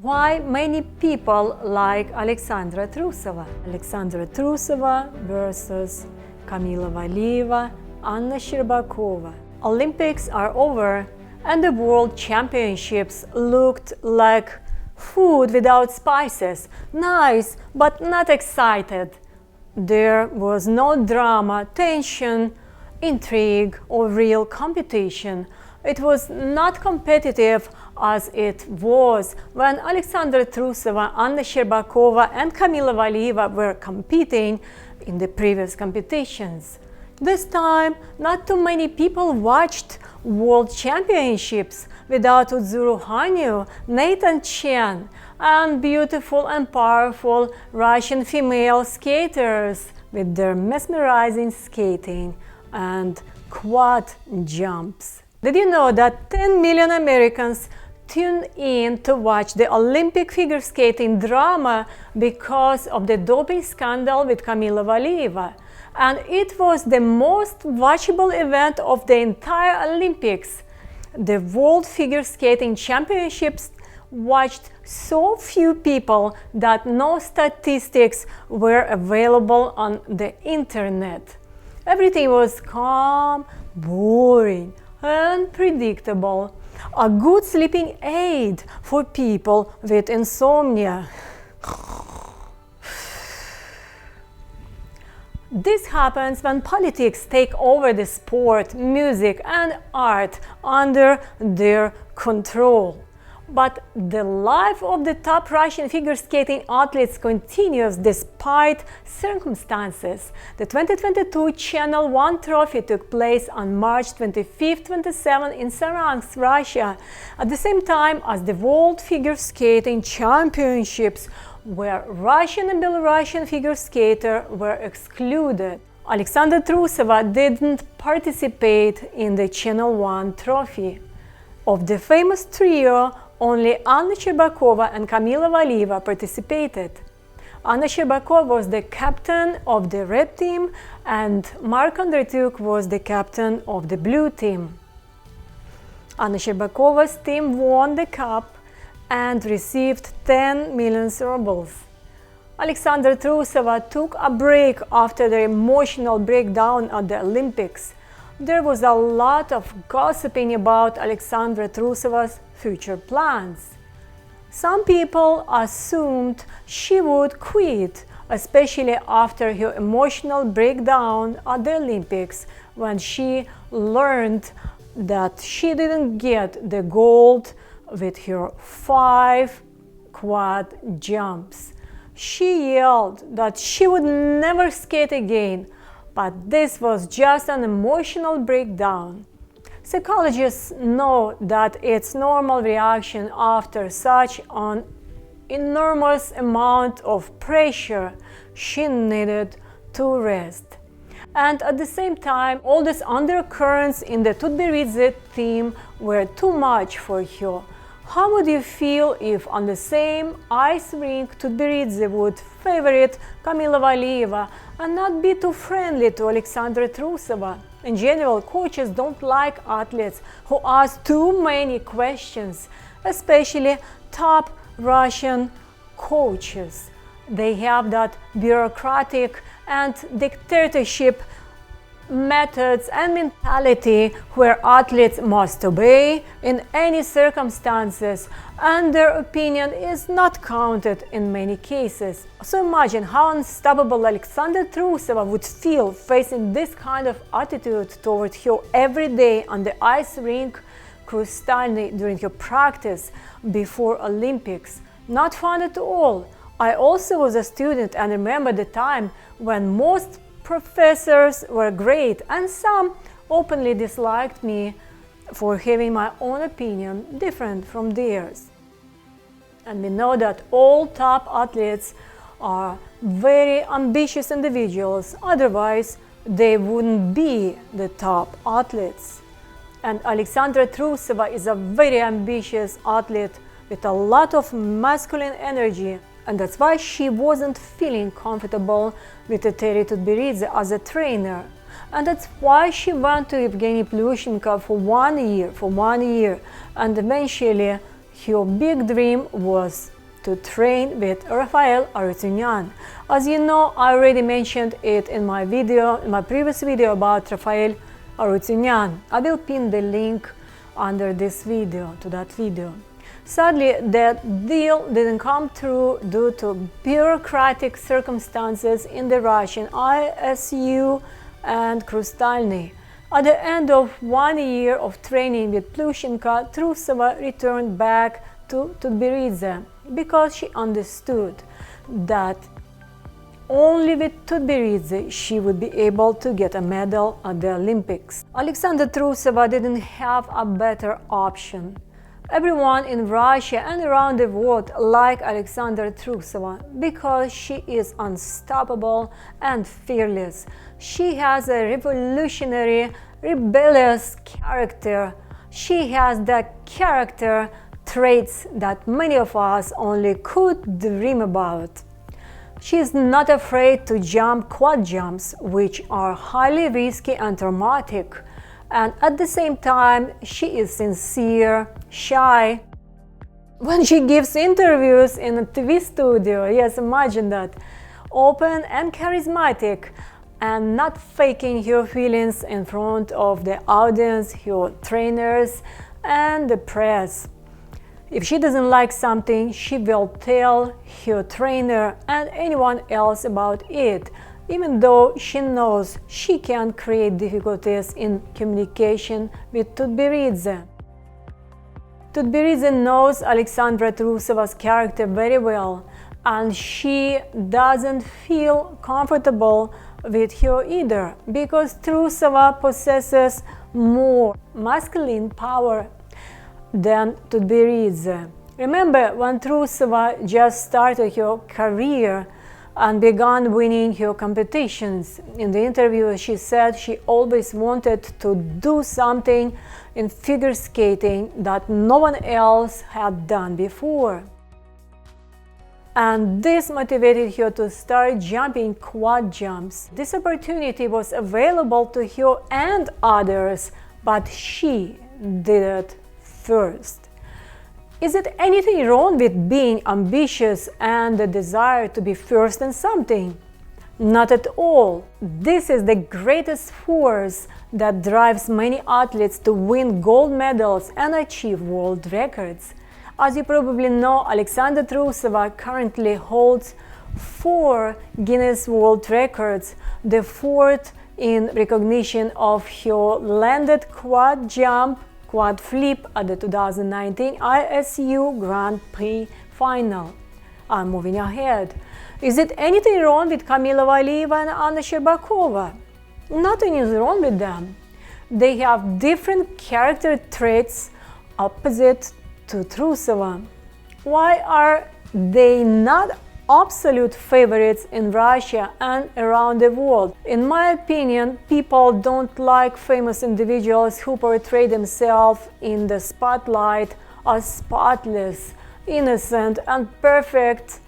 Why many people like Alexandra Trusova? Alexandra Trusova versus Kamila Valieva, Anna Scherbakova. Olympics are over and the World Championships looked like food without spices. Nice, but not excited. There was no drama, tension, intrigue, or real competition. It was not competitive as it was when Alexandra Trusova, Anna Scherbakova, and Kamila Valieva were competing in the previous competitions. This time, not too many people watched World Championships without Uzuru Hanyu, Nathan Chen, and beautiful and powerful Russian female skaters with their mesmerizing skating and quad jumps. Did you know that 10 million Americans tune in to watch the Olympic figure skating drama because of the doping scandal with Kamila Valieva? And it was the most watchable event of the entire Olympics. The World Figure Skating Championships watched so few people that no statistics were available on the internet. Everything was calm, boring, and predictable. A good sleeping aid for people with insomnia. This happens when politics take over the sport, music, and art under their control. But the life of the top Russian figure skating athletes continues despite circumstances. The 2022 Channel 1 trophy took place on March 25-27 in Saransk, Russia, at the same time as the World Figure Skating Championships, where Russian and Belarusian figure skaters were excluded. Alexandra Trusova didn't participate in the Channel 1 trophy. Of the famous trio, only Anna Scherbakova and Kamila Valieva participated. Anna Scherbakova was the captain of the red team and Mark Kondratyuk was the captain of the blue team. Anna Sherbakova's team won the cup and received 10 million rubles. Alexandra Trusova took a break after the emotional breakdown at the Olympics. There was a lot of gossiping about Alexandra Trusova's future plans. Some people assumed she would quit, especially after her emotional breakdown at the Olympics when she learned that she didn't get the gold with her 5 quad jumps. She yelled that she would never skate again, but this was just an emotional breakdown. Psychologists know that it's normal reaction after such an enormous amount of pressure. She needed to rest. And at the same time, all these undercurrents in the Tutberidze team were too much for her. How would you feel if on the same ice rink Tutberidze would favorite Kamila Valieva and not be too friendly to Alexandra Trusova? In general, coaches don't like athletes who ask too many questions, especially top Russian coaches. They have that bureaucratic and dictatorship methods and mentality where athletes must obey in any circumstances and their opinion is not counted in many cases. So imagine how unstoppable Alexandra Trusova would feel facing this kind of attitude toward her every day on the ice rink Krustalny during her practice before Olympics. Not fun at all. I also was a student and remember the time when most professors were great and some openly disliked me for having my own opinion different from theirs. And we know that all top athletes are very ambitious individuals, otherwise they wouldn't be the top athletes. And Alexandra Trusova is a very ambitious athlete with a lot of masculine energy. And that's why she wasn't feeling comfortable with Terry Tutberidze as a trainer. And that's why she went to Evgeny Plushenko for one year, and eventually her big dream was to train with Rafael Arutyunyan. As you know, I already mentioned it in my previous video about Rafael Arutyunyan. I will pin the link under this video to that video. Sadly, that deal didn't come through due to bureaucratic circumstances in the Russian ISU and Krustalny. At the end of 1 year of training with Plushenko, Trusova returned back to Tbilisi because she understood that only with Tbilisi she would be able to get a medal at the Olympics. Alexandra Trusova didn't have a better option. Everyone in Russia and around the world like Alexandra Trusova because she is unstoppable and fearless. She has a revolutionary, rebellious character. She has the character traits that many of us only could dream about. She is not afraid to jump quad jumps, which are highly risky and traumatic. And at the same time, she is sincere, shy. When she gives interviews in a TV studio, yes, imagine that, open and charismatic, and not faking her feelings in front of the audience, her trainers, and the press. If she doesn't like something, she will tell her trainer and anyone else about it, even though she knows she can create difficulties in communication with Tbilisi. Tbilisi knows Alexandra Trusova's character very well, and she doesn't feel comfortable with her either, because Trusova possesses more masculine power than Tbilisi. Remember when Trusova just started her career and began winning her competitions? In the interview she said she always wanted to do something in figure skating that no one else had done before. And this motivated her to start jumping quad jumps. This opportunity was available to her and others, but she did it first. Is it anything wrong with being ambitious and the desire to be first in something? Not at all. This is the greatest force that drives many athletes to win gold medals and achieve world records. As you probably know, Alexandra Trusova currently holds 4 Guinness World Records, the 4th in recognition of her landed quad jump, quad flip at the 2019 ISU Grand Prix final. I'm moving ahead. Is it anything wrong with Kamila Valieva and Anna Scherbakova? Nothing is wrong with them. They have different character traits opposite to Trusova. Why are they not absolute favorites in Russia and around the world? In my opinion, people don't like famous individuals who portray themselves in the spotlight as spotless, innocent and perfect,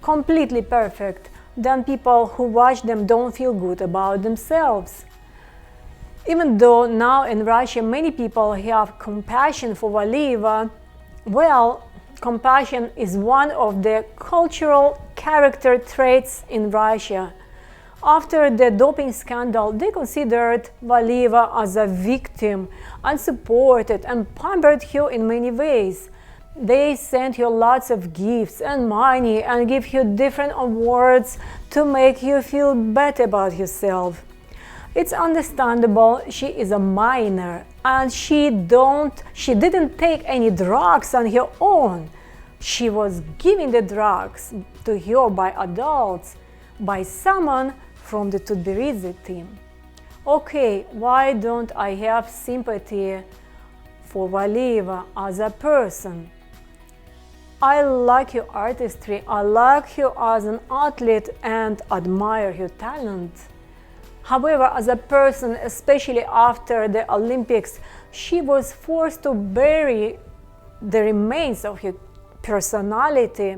completely perfect. Then people who watch them don't feel good about themselves. Even though now in Russia many people have compassion for Valieva, well, compassion is one of the cultural character traits in Russia. After the doping scandal, they considered Valieva as a victim and supported and pampered her in many ways. They sent her lots of gifts and money and give her different awards to make you feel better about yourself. It's understandable, she is a minor and she didn't take any drugs on her own. She was giving the drugs to her by adults, by someone from the Tbilisi team. Okay, why don't I have sympathy for Valieva as a person? I like her artistry, I like her as an athlete and admire her talent. However, as a person, especially after the Olympics, she was forced to bury the remains of her personality.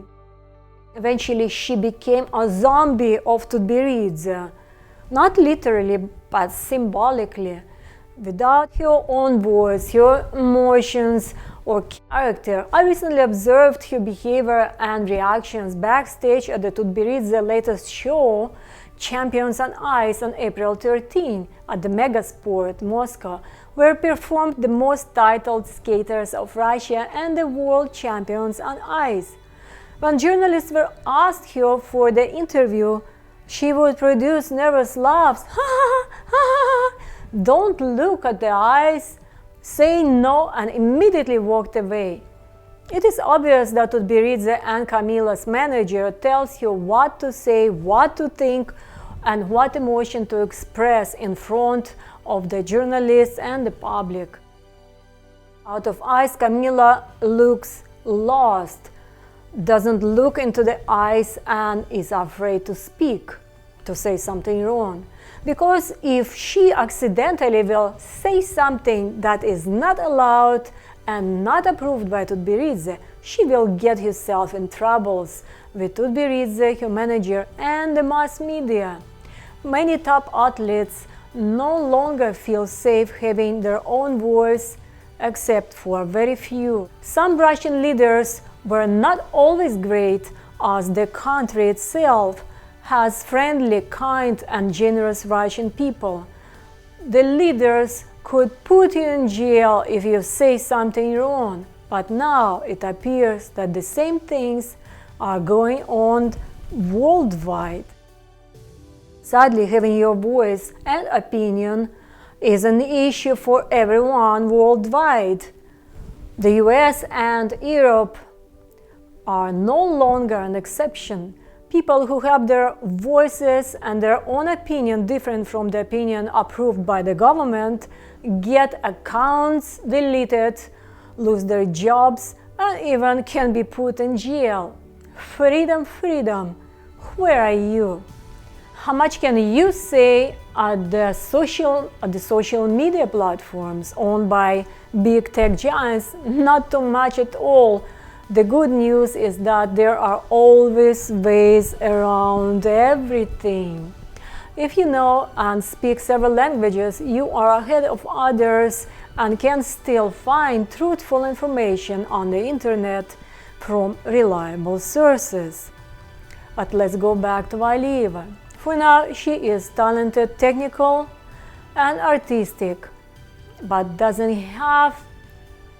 Eventually, she became a zombie of Tbilisi, not literally, but symbolically. Without her own voice, her emotions, or character. I recently observed her behavior and reactions backstage at the Tutberidze latest show, Champions on Ice, on April 13 at the Megasport, Moscow, where performed the most titled skaters of Russia and the world champions on ice. When journalists were asked her for the interview, she would produce nervous laughs. Don't look at the eyes, say no, and immediately walked away. It is obvious that Tutberidze and Camila's manager tells her what to say, what to think, and what emotion to express in front of the journalists and the public. Out of ice, Camila looks lost, doesn't look into the eyes, and is afraid to speak, to say something wrong. Because if she accidentally will say something that is not allowed and not approved by Tutberidze, she will get herself in troubles with Tutberidze, her manager, and the mass media. Many top athletes no longer feel safe having their own voice, except for very few. Some Russian leaders were not always great, as the country itself has friendly, kind, and generous Russian people. The leaders could put you in jail if you say something wrong, but now it appears that the same things are going on worldwide. Sadly, having your voice and opinion is an issue for everyone worldwide. The US and Europe are no longer an exception. People who have their voices and their own opinion different from the opinion approved by the government get accounts deleted, lose their jobs, and even can be put in jail. Freedom, freedom, where are you? How much can you say at the social media platforms owned by big tech giants? Not too much at all. The good news is that there are always ways around everything. If you know and speak several languages, you are ahead of others and can still find truthful information on the internet from reliable sources. But let's go back to Valieva. For now, she is talented, technical, and artistic, but doesn't have,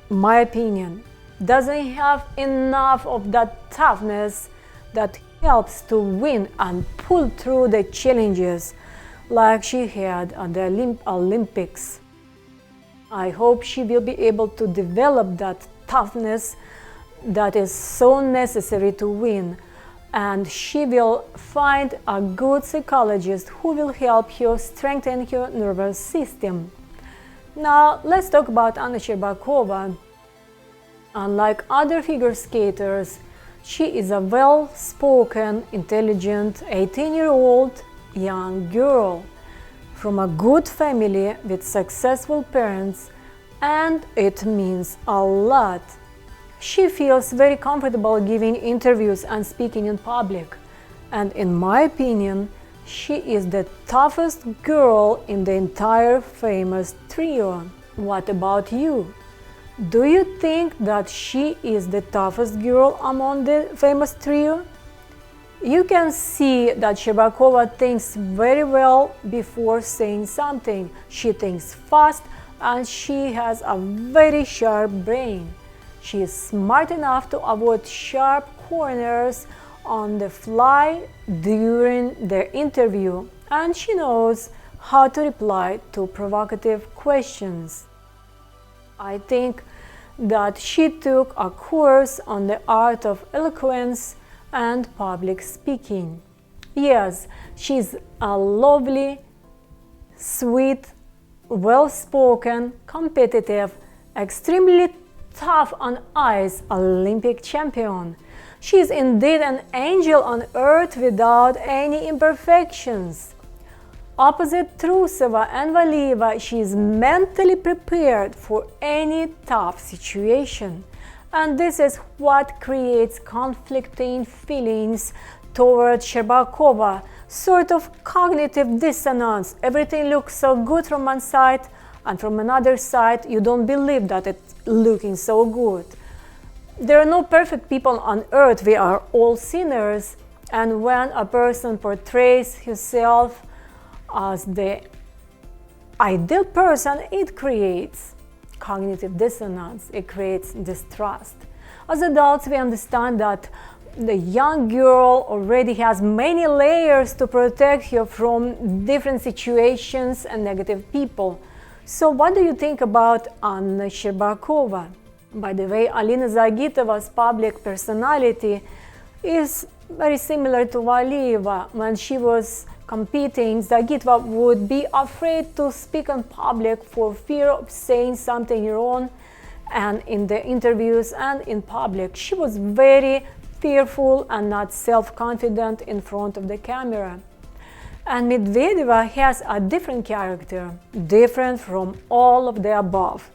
my opinion, doesn't have enough of that toughness that helps to win and pull through the challenges like she had at the Olympics. I hope she will be able to develop that toughness that is so necessary to win, and she will find a good psychologist who will help her strengthen her nervous system. Now let's talk about Anna Scherbakova. Unlike other figure skaters, she is a well-spoken, intelligent 18-year-old young girl from a good family with successful parents, and it means a lot. She feels very comfortable giving interviews and speaking in public, and in my opinion, she is the toughest girl in the entire famous trio. What about you? Do you think that she is the toughest girl among the famous trio? You can see that Scherbakova thinks very well before saying something. She thinks fast and she has a very sharp brain. She is smart enough to avoid sharp corners on the fly during the interview, and she knows how to reply to provocative questions. I think that she took a course on the art of eloquence and public speaking. Yes, she's a lovely, sweet, well-spoken, competitive, extremely tough on ice Olympic champion. She is indeed an angel on earth without any imperfections. Opposite Trusova and Valieva, she is mentally prepared for any tough situation. And this is what creates conflicting feelings toward Scherbakova, sort of cognitive dissonance. Everything looks so good from one side and from another side you don't believe that it's looking so good. There are no perfect people on earth, we are all sinners, and when a person portrays himself as the ideal person, it creates cognitive dissonance, it creates distrust. As adults, we understand that the young girl already has many layers to protect her from different situations and negative people. So what do you think about Anna Scherbakova? By the way, Alina Zagitova's public personality is very similar to Valieva. When she was competing, Zagitova would be afraid to speak in public for fear of saying something wrong, and in the interviews and in public she was very fearful and not self-confident in front of the camera. And Medvedeva has a different character, different from all of the above.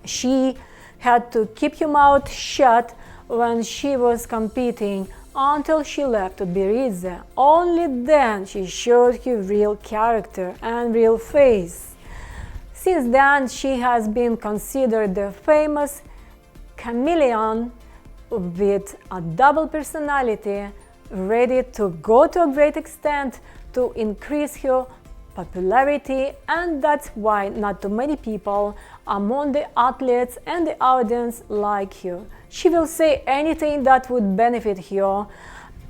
She had to keep her mouth shut when she was competing until she left to Tbilisi. Only then she showed her real character and real face. Since then, she has been considered the famous chameleon with a double personality, ready to go to a great extent to increase her popularity, and that's why not too many people among the athletes and the audience like her. She will say anything that would benefit her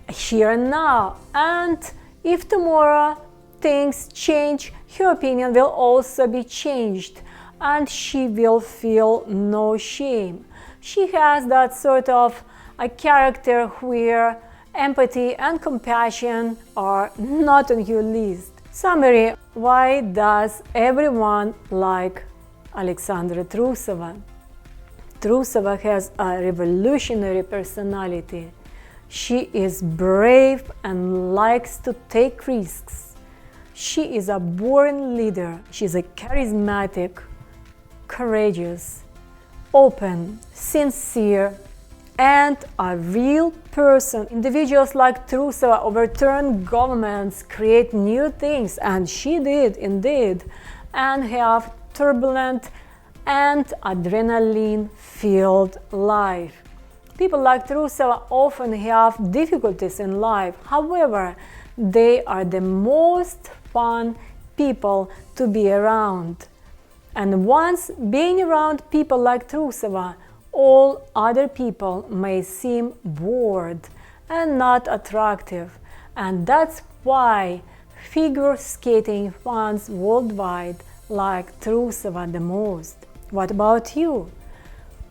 here and now, and if tomorrow things change, her opinion will also be changed, and she will feel no shame. She has that sort of a character where empathy and compassion are not on her list. Summary: why does everyone like Alexandra Trusova? Trusova has a revolutionary personality. She is brave and likes to take risks. She is a born leader. She is a charismatic, courageous, open, sincere, and a real person. Individuals like Trusova overturn governments, create new things, and she did indeed, and have turbulent and adrenaline-filled life. People like Trusova often have difficulties in life. However, they are the most fun people to be around. And once being around people like Trusova, all other people may seem bored and not attractive. And that's why figure skating fans worldwide like Trusova the most. What about you?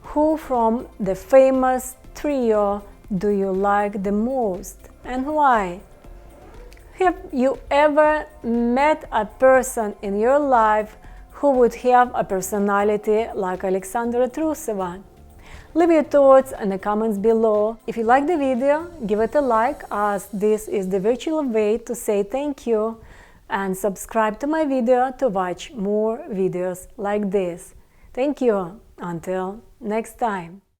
Who from the famous trio do you like the most, and why? Have you ever met a person in your life who would have a personality like Alexandra Trusova? Leave your thoughts in the comments below. If you like the video, give it a like, as this is the virtual way to say thank you, and subscribe to my video to watch more videos like this. Thank you. Until next time.